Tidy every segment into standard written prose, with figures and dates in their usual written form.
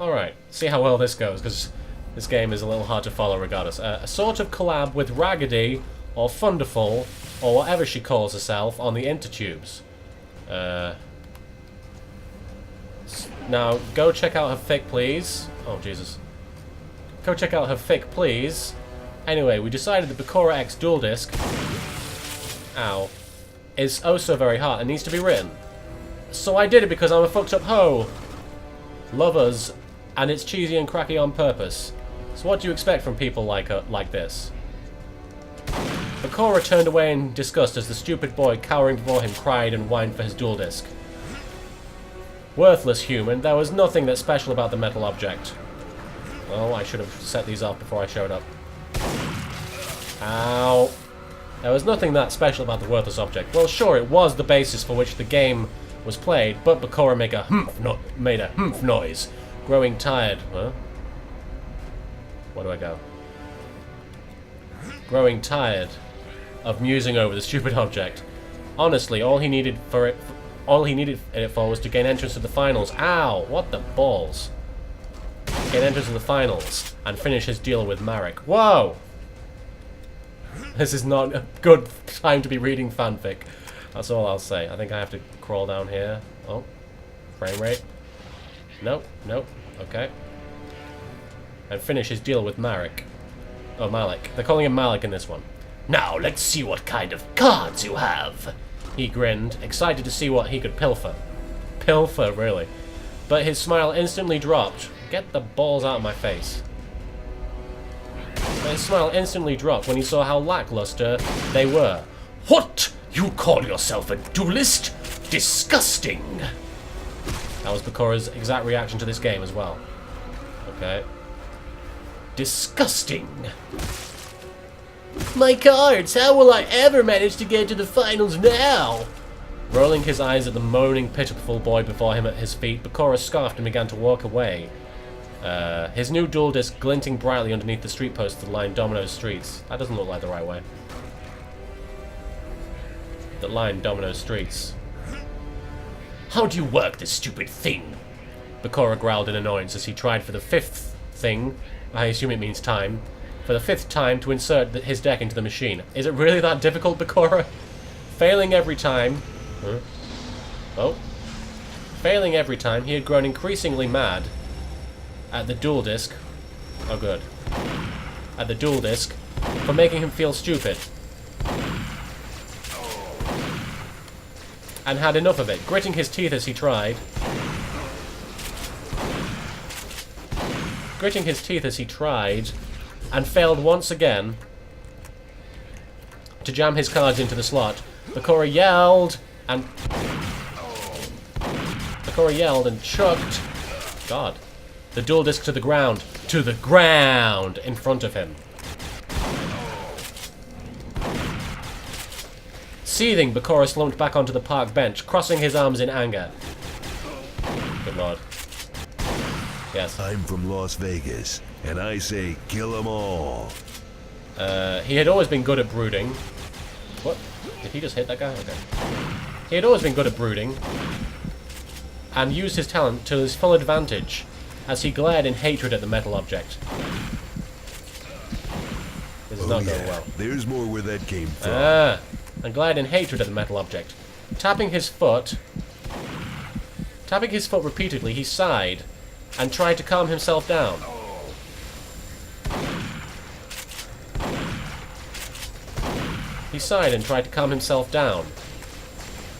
Alright, see how well this goes, because this game is a little hard to follow regardless. A sort of collab with Raggedy, or Thunderful, or whatever she calls herself, on the Intertubes. Now, go check out her fic, please. Oh, Jesus. Go check out her fic, please. Anyway, we decided the Bakura X Dual Disc, ow, is oh so very hard and needs to be written. So I did it because I'm a fucked up hoe. Lovers, and it's cheesy and cracky on purpose. So what do you expect from people like this? Bakura turned away in disgust as the stupid boy cowering before him cried and whined for his dual disc. Worthless human, there was nothing that special about the metal object. Oh, I should have set these off before I showed up. Ow. There was nothing that special about the worthless object. Well, sure, it was the basis for which the game was played, but Bakura made a humph noise, growing tired. Huh? Where do I go? Growing tired of musing over the stupid object. Honestly, all he needed it for was to gain entrance to the finals. Ow! What the balls? Gain entrance to the finals and finish his deal with Marek. Whoa! This is not a good time to be reading fanfic. That's all I'll say. I think I have to crawl down here. Oh. Frame rate. Nope. Nope. Okay. And finish his deal with Marek. Oh, Malik. They're calling him Malik in this one. Now, let's see what kind of cards you have. He grinned, excited to see what he could pilfer. Pilfer, really. But his smile instantly dropped. Get the balls out of my face. But his smile instantly dropped when he saw how lackluster they were. What? You call yourself a duelist? Disgusting! That was Bakura's exact reaction to this game as well. Okay. Disgusting! My cards! How will I ever manage to get to the finals now? Rolling his eyes at the moaning, pitiful boy before him at his feet, Bakura scoffed and began to walk away. His new dual disc glinting brightly underneath the street posts that line Domino's streets. That doesn't look like the right way. That line Domino's streets. How do you work this stupid thing? Bakura growled in annoyance as he tried for the fifth thing, I assume it means time, for the fifth time to insert his deck into the machine. Is it really that difficult, Bakura? Failing every time... Huh? Oh. Failing every time, he had grown increasingly mad at the dual disc. Oh, good. At the dual disc for making him feel stupid. And had enough of it, gritting his teeth as he tried. Gritting his teeth as he tried, and failed once again to jam his cards into the slot. Bakura yelled and... Bakura yelled and chucked... God. The dual disc to the ground. To the ground! In front of him. Seething, Bakura slumped back onto the park bench, crossing his arms in anger. Good lord. Yes. I'm from Las Vegas, and I say kill 'em all. He had always been good at brooding. What? Did he just hit that guy? Okay. He had always been good at brooding, and used his talent to his full advantage, as he glared in hatred at the metal object. This is not going well. There's more where that came from. And glared in hatred at the metal object. Tapping his foot repeatedly, he sighed and tried to calm himself down. He sighed and tried to calm himself down.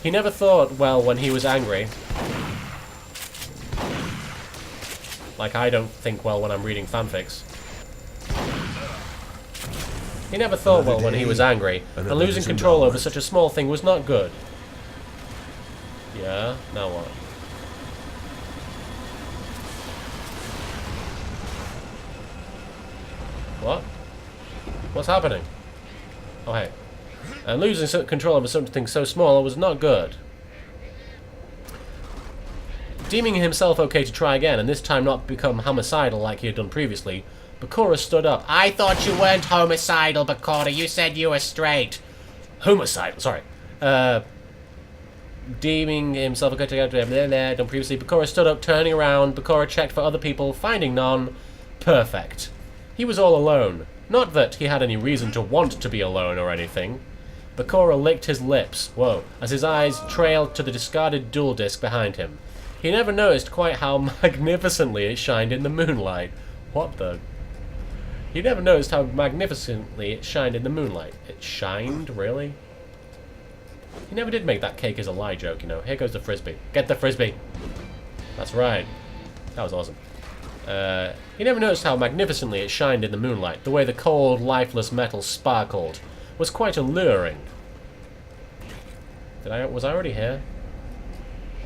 He never thought well when he was angry. Like I don't think well when I'm reading fanfics. He never thought well when he was angry, and losing control over such a small thing was not good. Yeah, now what? What? What's happening? Oh, hey. And losing control over something so small was not good. Deeming himself okay to try again, and this time not become homicidal like he had done previously, Bakura stood up. I thought you weren't homicidal, Bakura. You said you were straight. Homicidal, sorry. deeming himself a good done previously, Bakura stood up, turning around. Bakura checked for other people, finding none. Perfect. He was all alone. Not that he had any reason to want to be alone or anything. Bakura licked his lips, as his eyes trailed to the discarded dual disc behind him. He never noticed quite how magnificently it shined in the moonlight. What the... He never noticed how magnificently it shined in the moonlight. It shined? Really? He never did make that cake is a lie joke, you know. Here goes the frisbee. Get the frisbee! That's right. That was awesome. He never noticed how magnificently it shined in the moonlight. The way the cold, lifeless metal sparkled was quite alluring. Was I already here?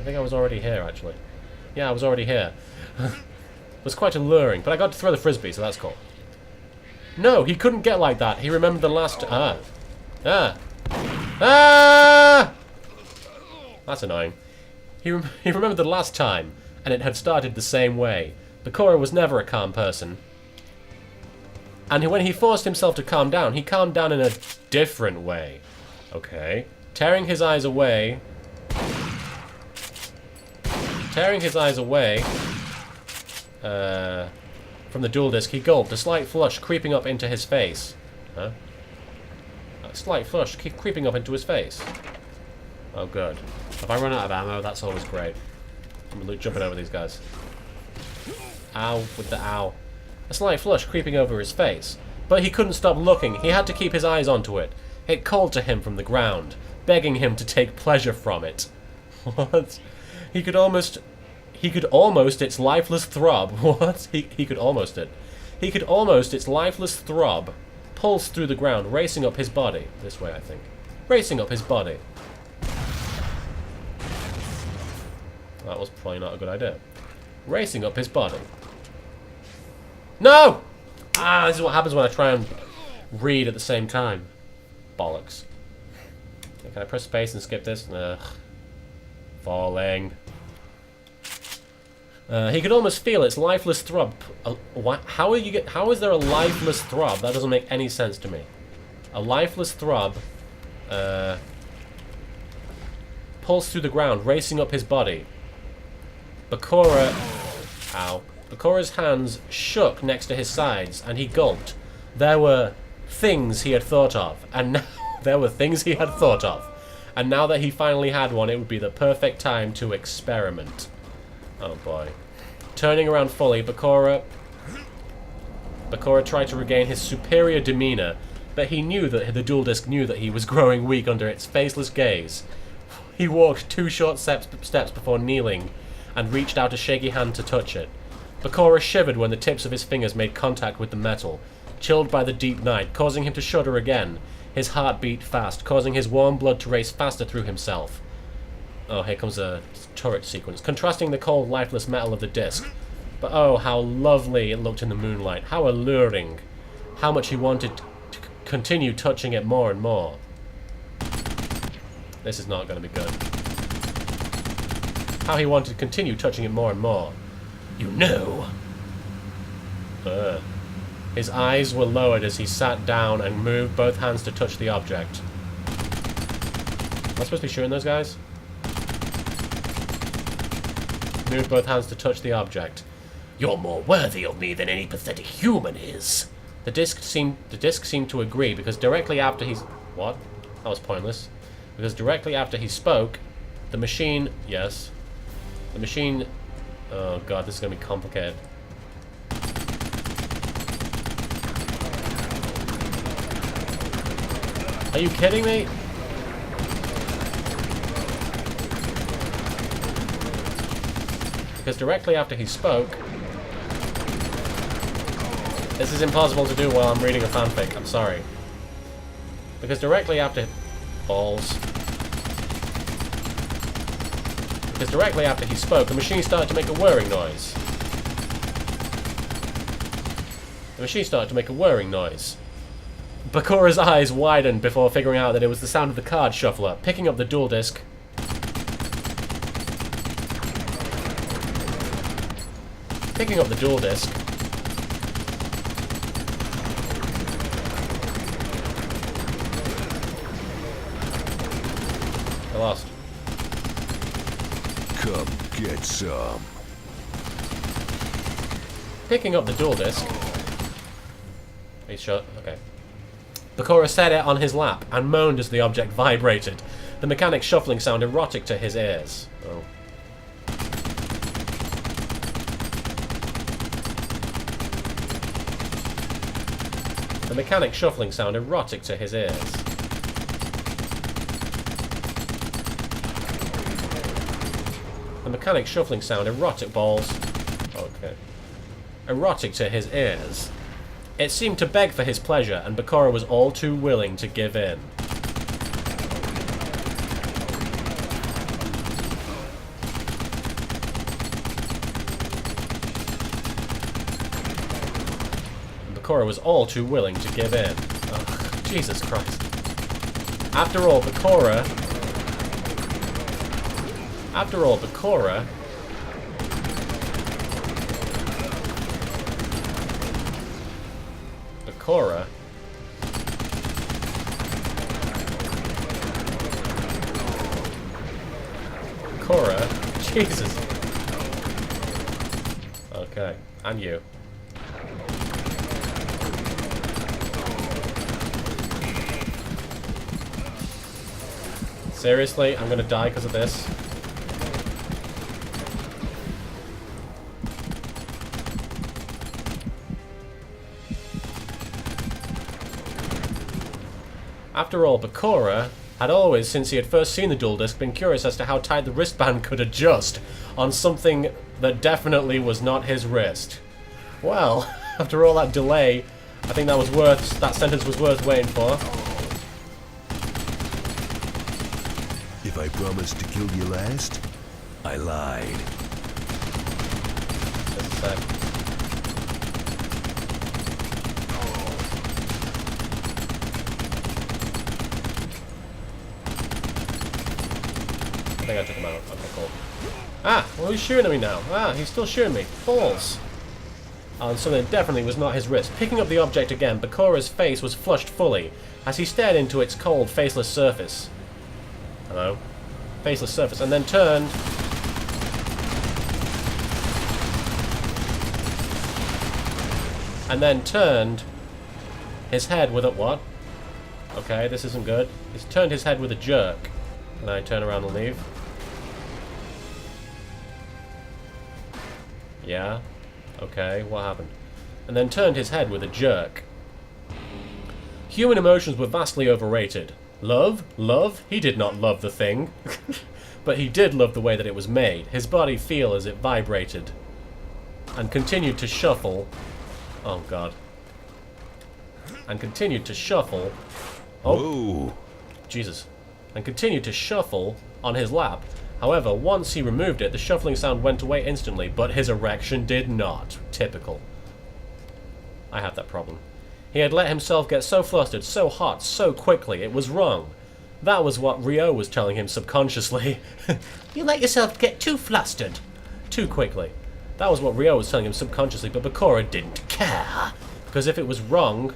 I think I was already here, actually. Yeah, I was already here. Was quite alluring, but I got to throw the frisbee, so that's cool. No, he couldn't get like that. He remembered the last... That's annoying. He remembered the last time, and it had started the same way. Bakura was never a calm person. And when he forced himself to calm down, he calmed down in a different way. Okay. Tearing his eyes away... from the dual disc, he gulped, a slight flush creeping up into his face. Huh? A slight flush creeping up into his face. Oh, good. If I run out of ammo, that's always great. I'm jumping over these guys. Ow, with the ow. A slight flush creeping over his face. But he couldn't stop looking. He had to keep his eyes onto it. It called to him from the ground, begging him to take pleasure from it. What? He could almost its lifeless throb. What? He could almost it. He could almost its lifeless throb pulse through the ground, racing up his body. This way, I think. Racing up his body. That was probably not a good idea. Racing up his body. No! Ah, this is what happens when I try and read at the same time. Bollocks. Okay, can I press space and skip this? Ugh. Falling. He could almost feel its lifeless throb. How is there a lifeless throb? That doesn't make any sense to me. A lifeless throb pulsed through the ground, racing up his body. Bakura... Ow. Bakura's hands shook next to his sides, and he gulped. There were things he had thought of, and now there were things he had thought of. And now that he finally had one, it would be the perfect time to experiment. Oh boy. Turning around fully, Bakura tried to regain his superior demeanor, but he knew that the dual disc knew that he was growing weak under its faceless gaze. He walked 2 short steps before kneeling, and reached out a shaky hand to touch it. Bakura shivered when the tips of his fingers made contact with the metal, chilled by the deep night, causing him to shudder again. His heart beat fast, causing his warm blood to race faster through himself. Oh, here comes a turret sequence, contrasting the cold, lifeless metal of the disc. But oh, how lovely it looked in the moonlight. How alluring. How much he wanted to continue touching it more and more. This is not going to be good. How he wanted to continue touching it more and more. You know. His eyes were lowered as he sat down and moved both hands to touch the object. Am I supposed to be shooting those guys? Moved both hands to touch the object. You're more worthy of me than any pathetic human is. The disc seemed to agree, because directly after he's... What? That was pointless. Because directly after he spoke, the machine... Yes. The machine... Oh god, this is going to be complicated. Are you kidding me? Because directly after he spoke... This is impossible to do while I'm reading a fanfic, I'm sorry. Because directly after... Balls. Because directly after he spoke, the machine started to make a whirring noise. The machine started to make a whirring noise. Bakura's eyes widened before figuring out that it was the sound of the card shuffler, picking up the dual disc. Picking up the dual disc. I lost. some. Picking up the dual disc. He's shut. Okay. Bakura set it on his lap and moaned as the object vibrated. The mechanic's shuffling sound erotic to his ears. Oh. The mechanic's shuffling sound erotic to his ears. The mechanic's shuffling sound erotic balls. Okay. Erotic to his ears. It seemed to beg for his pleasure, and Bakura was all too willing to give in. Bakura was all too willing to give in. Ugh, Jesus Christ. After all, Bakura... Bakura... Jesus. Okay, and you. Seriously? I'm gonna die because of this? After all, Bakura had always, since he had first seen the dual disc, been curious as to how tight the wristband could adjust on something that definitely was not his wrist. Well, after all that delay, I think that sentence was worth waiting for. If I promised to kill you last, I lied. Just a sec. I think I took him out. Okay, cool. Ah! Well, he's shooting at me now. Ah, he's still shooting me. Balls! And something that definitely was not his wrist. Picking up the object again, Bakura's face was flushed fully as he stared into its cold, faceless surface. Hello? Faceless surface. And then turned... And then turned his head with a... What? Okay, this isn't good. He's turned his head with a jerk. Can I turn around and leave? Yeah? Okay, what happened? And then turned his head with a jerk. Human emotions were vastly overrated. Love? Love? He did not love the thing. But he did love the way that it was made. His body feel as it vibrated. And continued to shuffle. Oh, God. And continued to shuffle. Oh. Whoa. Jesus. And continued to shuffle on his lap. However, once he removed it, the shuffling sound went away instantly, but his erection did not. Typical. I have that problem. He had let himself get so flustered, so hot, so quickly. It was wrong. That was what Ryo was telling him subconsciously. You let yourself get too flustered. Too quickly. That was what Ryo was telling him subconsciously, but Bakura didn't care. Because if it was wrong...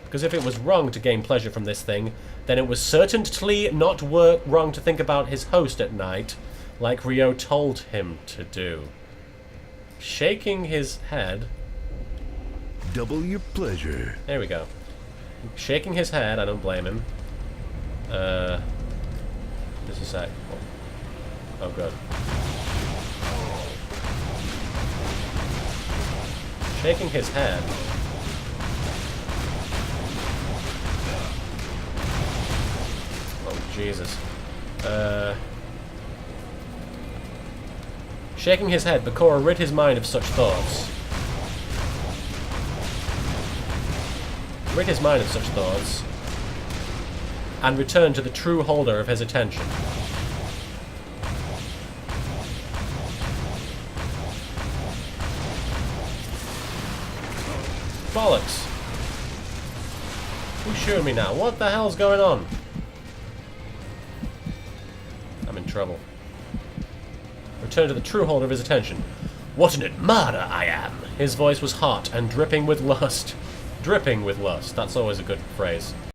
Because if it was wrong to gain pleasure from this thing, then it was certainly not wrong to think about his host at night, like Ryo told him to do. Shaking his head... Double your pleasure. There we go. Shaking his head, I don't blame him. Just a sec. Oh, good. Shaking his head... Jesus. Shaking his head, Bakura rid his mind of such thoughts. Rid his mind of such thoughts. And returned to the true holder of his attention. Bollocks. Who's shooting me now? What the hell's going on? I'm in trouble. Return to the true holder of his attention. What an admirer I am! His voice was hot and dripping with lust. Dripping with lust. That's always a good phrase.